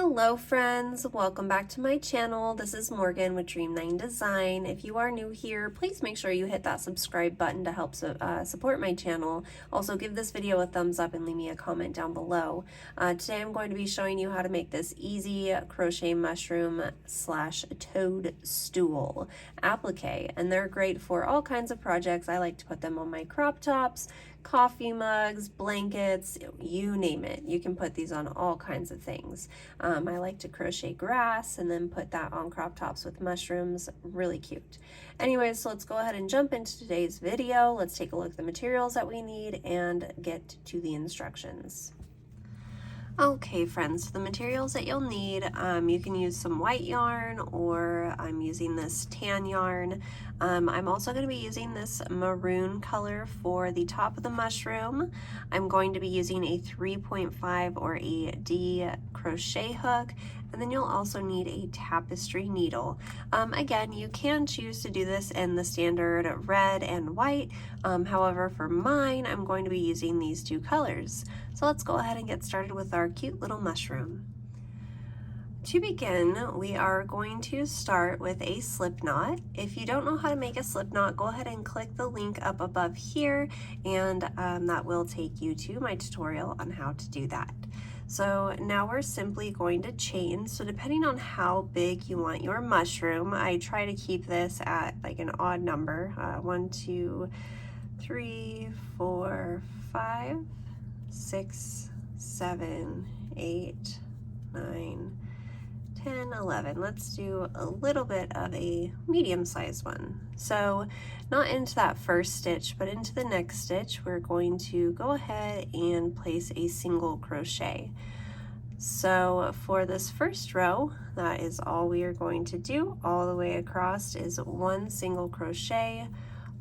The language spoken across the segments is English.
Hello friends, welcome back to my channel. This is Morgan with Dream9 Design. If you are new here, please make sure you hit that subscribe button to help support my channel. Also give this video a thumbs up and leave me a comment down below. Today I'm going to be showing you how to make this easy crochet mushroom slash toadstool applique, and they're great for all kinds of projects. I like to put them on my crop tops, coffee mugs, blankets, you name it. You can put these on all kinds of things. I like to crochet grass and then put that on crop tops with mushrooms. Really cute. Anyways, so let's go ahead and jump into today's video. Let's take a look at the materials that we need and get to the instructions. Okay friends, so the materials that you'll need, you can use some white yarn, or I'm using this tan yarn. I'm also going to be using this maroon color for the top of the mushroom. I'm going to be using a 3.5 or a D crochet hook, and then you'll also need a tapestry needle. Again, you can choose to do this in the standard red and white. However, for mine, I'm going to be using these two colors. So let's go ahead and get started with our cute little mushroom. To begin, we are going to start with a slip knot. If you don't know how to make a slip knot, go ahead and click the link up above here, and that will take you to my tutorial on how to do that. So now we're simply going to chain. So depending on how big you want your mushroom, I try to keep this at like an odd number. 1, 2, 3, 4, 5, 6, 7, 8, 9, 10, 11. Let's do a little bit of a medium-sized one. So not into that first stitch, but into the next stitch, we're going to go ahead and place a single crochet. So for this first row, that is all we are going to do. All the way across is one single crochet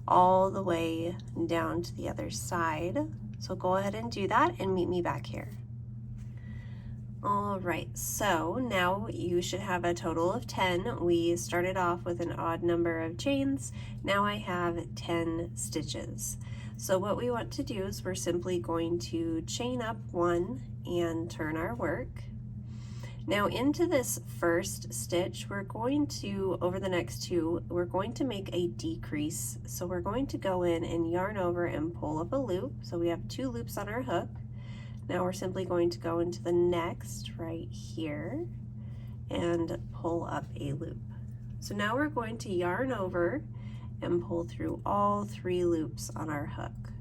all the way down to the other side. So go ahead and do that and meet me back here. All right, so now you should have a total of 10. We started off with an odd number of chains. Now I have 10 stitches. So what we want to do is we're simply going to chain up one and turn our work. Now into this first stitch, we're going to, over the next two, we're going to make a decrease. So we're going to go in and yarn over and pull up a loop. So we have 2 loops on our hook. Now we're simply going to go into the next right here and pull up a loop. So now we're going to yarn over and pull through all 3 loops on our hook.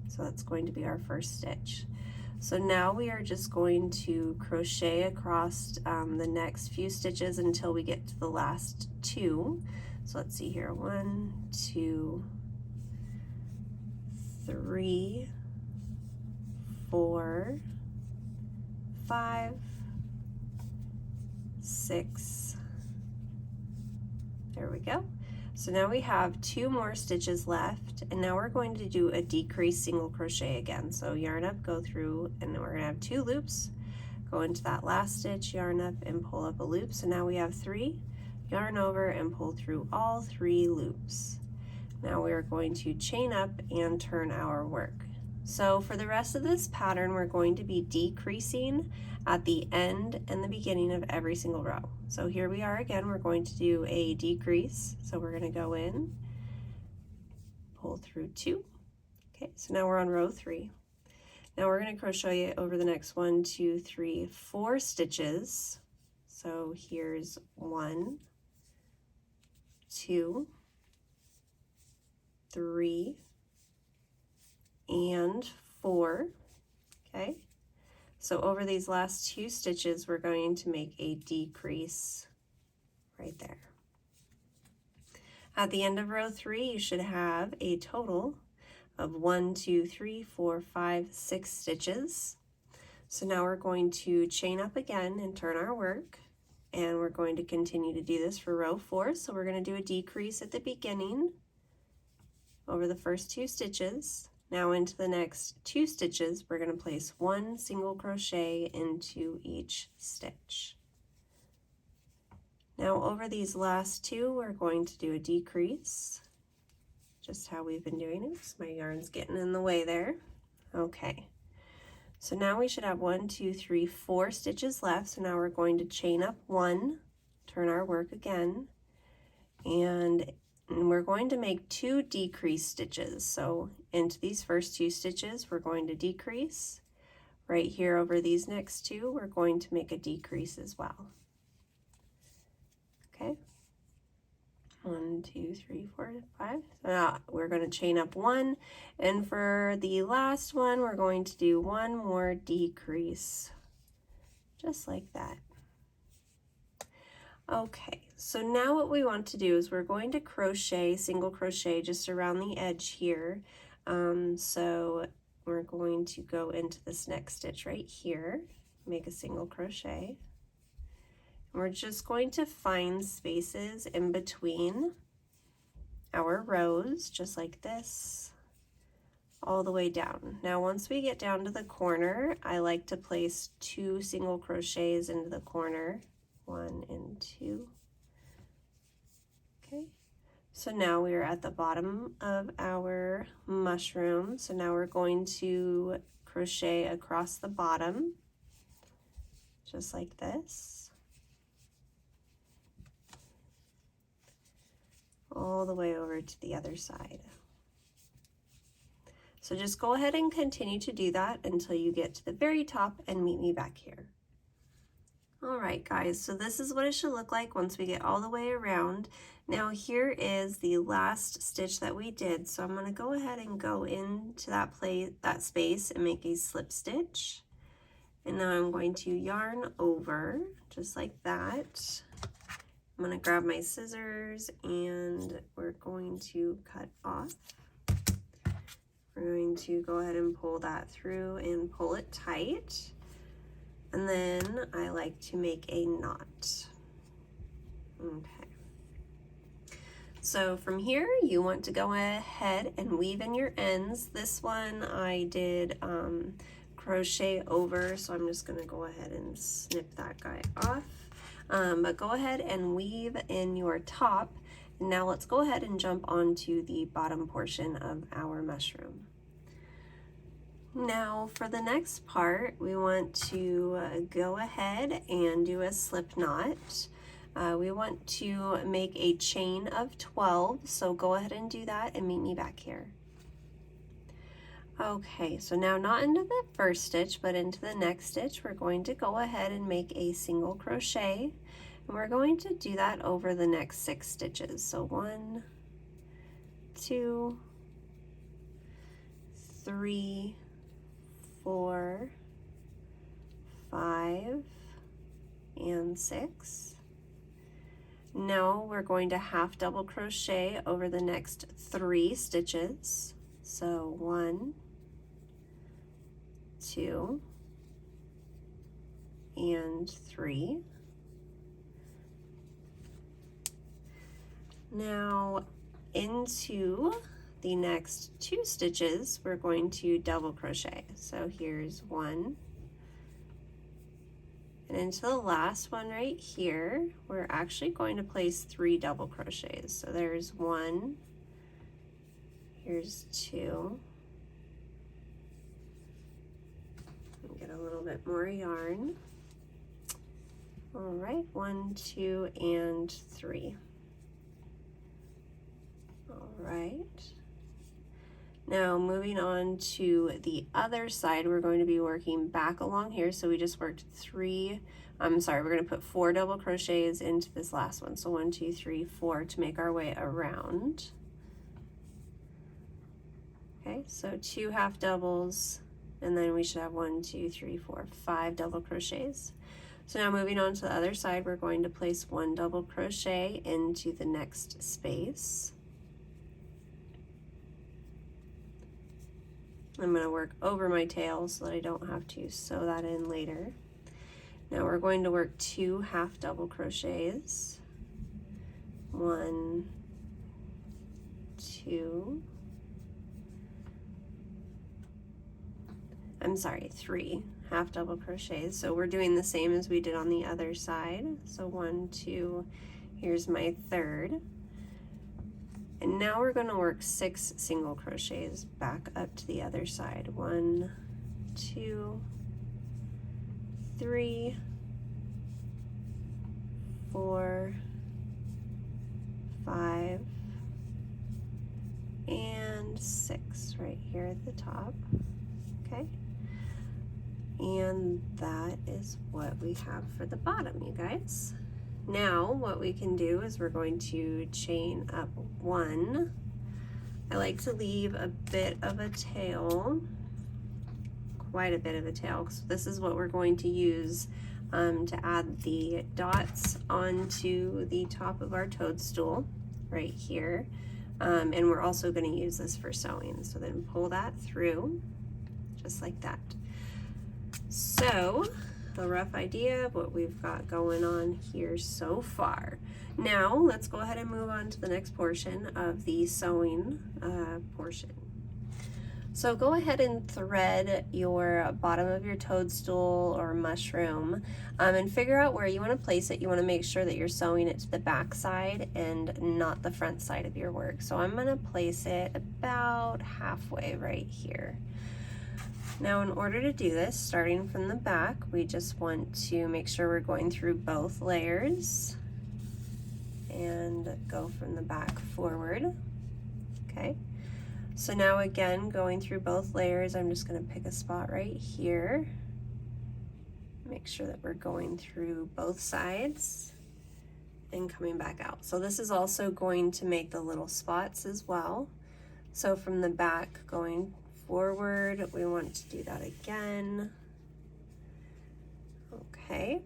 So that's going to be our first stitch. So now we are just going to crochet across the next few stitches until we get to the last 2. So let's see here, 1, 2, 3, 4, 5, 6, there we go. So now we have 2 more stitches left, and now we're going to do a decrease single crochet again. So yarn up, go through, and we're going to have 2 loops, go into that last stitch, yarn up and pull up a loop. So now we have 3, yarn over and pull through all 3 loops. Now we're going to chain up and turn our work. So for the rest of this pattern, we're going to be decreasing at the end and the beginning of every single row. So here we are again, we're going to do a decrease. So we're going to go in, pull through 2. Okay, so now we're on row 3. Now we're going to crochet it over the next 1, 2, 3, 4 stitches. So here's 1, 2, 3, and 4. Okay, so over these last 2 stitches we're going to make a decrease right there. At the end of row 3 you should have a total of 1, 2, 3, 4, 5, 6 stitches. So now we're going to chain up again and turn our work, and we're going to continue to do this for row 4. So we're going to do a decrease at the beginning over the first 2 stitches. Now into the next 2 stitches, we're going to place 1 single crochet into each stitch. Now over these last 2, we're going to do a decrease, just how we've been doing it. So my yarn's getting in the way there. Okay, So now we should have 1, 2, 3, 4 stitches left. So now we're going to chain up 1, turn our work again, and we're going to make 2 decrease stitches. So into these first 2 stitches, we're going to decrease. Right here over these next 2, we're going to make a decrease as well. Okay. 1, 2, 3, 4, 5. So now we're going to chain up 1, and for the last one, we're going to do 1 more decrease, just like that. Okay, so now what we want to do is we're going to crochet, single crochet just around the edge here. So we're going to go into this next stitch right here, make a single crochet. And we're just going to find spaces in between our rows, just like this, all the way down. Now once we get down to the corner, I like to place 2 single crochets into the corner. 1 and 2. Okay, so now we are at the bottom of our mushroom. So now we're going to crochet across the bottom, just like this, all the way over to the other side. So just go ahead and continue to do that until you get to the very top and meet me back here. Alright guys, so this is what it should look like once we get all the way around. Now here is the last stitch that we did, so I'm going to go ahead and go into that space and make a slip stitch. And now I'm going to yarn over, just like that. I'm going to grab my scissors and we're going to cut off. We're going to go ahead and pull that through and pull it tight. And then I like to make a knot. Okay. So from here, you want to go ahead and weave in your ends. This one I did crochet over, so I'm just going to go ahead and snip that guy off. But go ahead and weave in your top. Now let's go ahead and jump onto the bottom portion of our mushroom. Now for the next part, we want to go ahead and do a slip knot. We want to make a chain of 12, so go ahead and do that and meet me back here. Okay, so now not into the first stitch, but into the next stitch, we're going to go ahead and make a single crochet, and we're going to do that over the next 6 stitches. So 1, 2, 3, 4, 5, and 6. Now we're going to half double crochet over the next 3 stitches. So 1, 2, and 3. Now into the next 2 stitches, we're going to double crochet. So here's 1. And into the last one right here, we're actually going to place 3 double crochets. So there's 1, here's 2. Get a little bit more yarn. All right, 1, 2, and 3. All right. Now moving on to the other side, we're going to be working back along here. So we just worked we're going to put 4 double crochets into this last one. So 1, 2, 3, 4 to make our way around. Okay, so 2 half doubles, and then we should have 1, 2, 3, 4, 5 double crochets. So now moving on to the other side, we're going to place 1 double crochet into the next space. I'm going to work over my tail so that I don't have to sew that in later. Now we're going to work 2 half double crochets. 1, 2, 3 half double crochets. So we're doing the same as we did on the other side. So 1, 2, here's my third. And now we're going to work 6 single crochets back up to the other side. 1, 2, 3, 4, 5, and 6 right here at the top. Okay, and that is what we have for the bottom, you guys. Now what we can do is we're going to chain up 1. I like to leave a bit of a tail, quite a bit of a tail, because this is what we're going to use to add the dots onto the top of our toadstool right here. And we're also going to use this for sewing. So then pull that through, just like that. So, a rough idea of what we've got going on here so far. Now, let's go ahead and move on to the next portion of the sewing portion. So go ahead and thread your bottom of your toadstool or mushroom and figure out where you want to place it. You want to make sure that you're sewing it to the back side and not the front side of your work. So I'm going to place it about halfway right here. Now in order to do this, starting from the back, we just want to make sure we're going through both layers and go from the back forward. Okay. So now again, going through both layers, I'm just going to pick a spot right here. Make sure that we're going through both sides and coming back out. So this is also going to make the little spots as well. So from the back going forward, we want to do that again. Okay.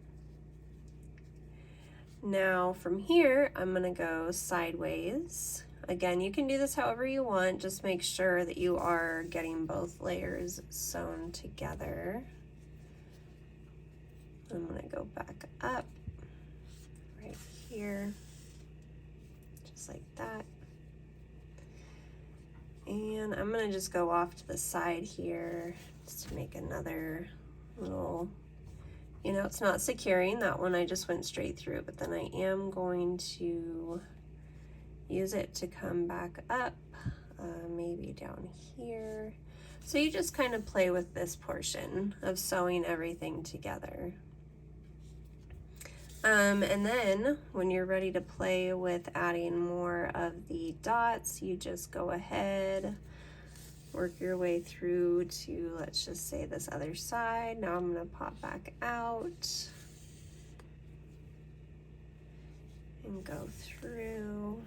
Now from here, I'm going to go sideways. Again, you can do this however you want, just make sure that you are getting both layers sewn together. I'm going to go back up right here, just like that. And I'm going to just go off to the side here just to make another little, you know, it's not securing, that one I just went straight through, but then I am going to use it to come back up, maybe down here. So you just kind of play with this portion of sewing everything together. And then when you're ready to play with adding more of the dots, you just go ahead, work your way through to, let's just say, this other side. Now I'm going to pop back out and go through.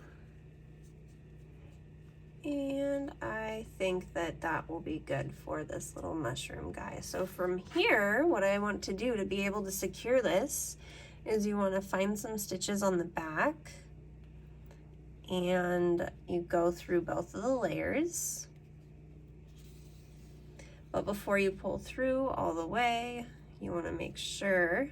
And I think that that will be good for this little mushroom guy. So from here, what I want to do to be able to secure this is you want to find some stitches on the back and you go through both of the layers. But before you pull through all the way, you want to make sure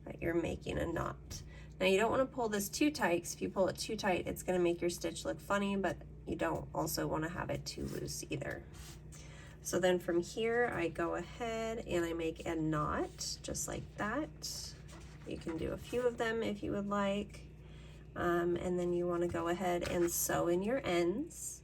that you're making a knot. Now you don't want to pull this too tight, because if you pull it too tight, it's going to make your stitch look funny, but you don't also want to have it too loose either. So then from here, I go ahead and I make a knot just like that. You can do a few of them if you would like. And then you want to go ahead and sew in your ends.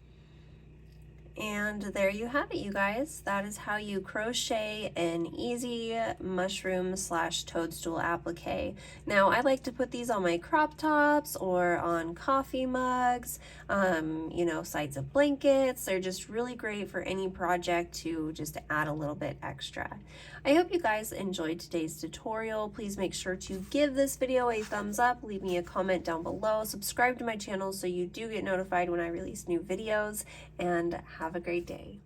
And there you have it, you guys. That is how you crochet an easy mushroom / toadstool applique. Now, I like to put these on my crop tops or on coffee mugs, you know, sides of blankets. They're just really great for any project to just add a little bit extra. I hope you guys enjoyed today's tutorial. Please make sure to give this video a thumbs up, leave me a comment down below, subscribe to my channel so you do get notified when I release new videos, and have a great day.